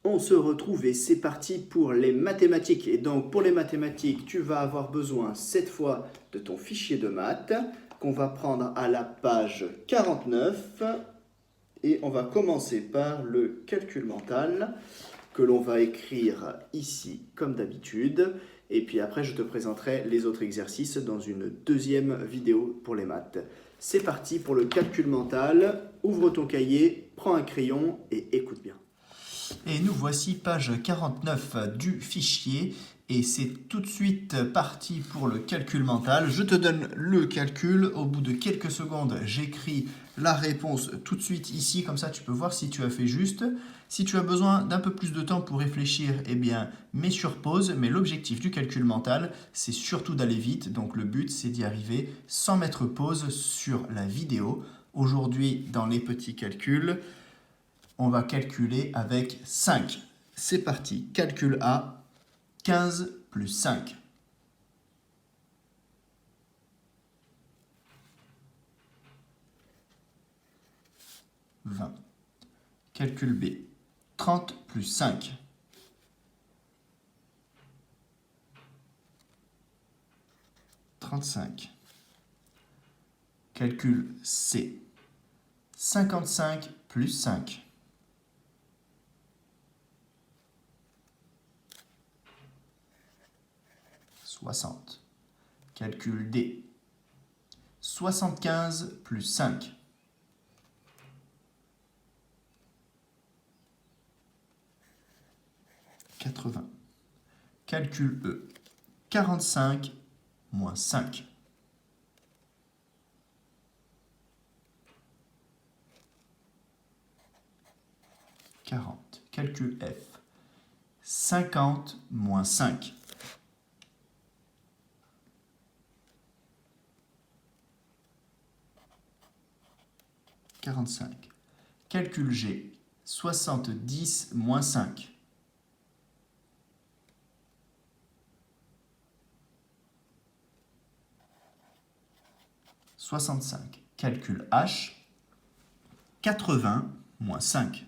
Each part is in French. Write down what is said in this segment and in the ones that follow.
On se retrouve et c'est parti pour les mathématiques. Et donc pour les mathématiques, tu vas avoir besoin cette fois de ton fichier de maths qu'on va prendre à la page 49 et on va commencer par le calcul mental que l'on va écrire ici comme d'habitude. Et puis après, je te présenterai les autres exercices dans une deuxième vidéo pour les maths. C'est parti pour le calcul mental. Ouvre ton cahier, prends un crayon et écoute bien. Et nous voici page 49 du fichier et c'est tout de suite parti pour le calcul mental. Je te donne le calcul, au bout de quelques secondes j'écris la réponse tout de suite ici, comme ça tu peux voir si tu as fait juste. Si tu as besoin d'un peu plus de temps pour réfléchir, eh bien mets sur pause, mais l'objectif du calcul mental c'est surtout d'aller vite, donc le but c'est d'y arriver sans mettre pause sur la vidéo. Aujourd'hui dans les petits calculs, on va calculer avec 5. C'est parti, calcul A, 15 plus 5. « 20. Calcul B, 30 plus 5. 35. Calcul C, 55 plus 5. 60. Calcul D, 75 plus 5. 80. Calcul E, 45 moins 5. 40. Calcul F, 50 moins 5. 45. Calcul G, 70 moins 5. 65. Calcul H, 80 moins 5.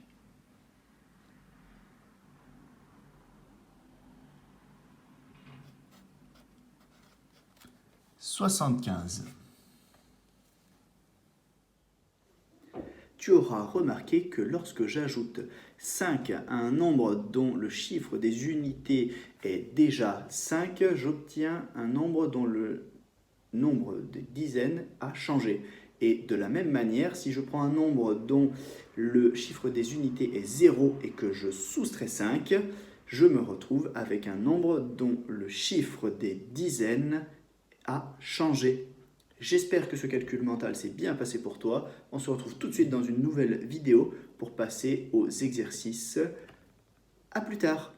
75. Tu auras remarqué que lorsque j'ajoute 5 à un nombre dont le chiffre des unités est déjà 5, j'obtiens un nombre dont le nombre de dizaines a changé. Et de la même manière, si je prends un nombre dont le chiffre des unités est 0 et que je soustrais 5, je me retrouve avec un nombre dont le chiffre des dizaines a changé. J'espère que ce calcul mental s'est bien passé pour toi. On se retrouve tout de suite dans une nouvelle vidéo pour passer aux exercices. À plus tard.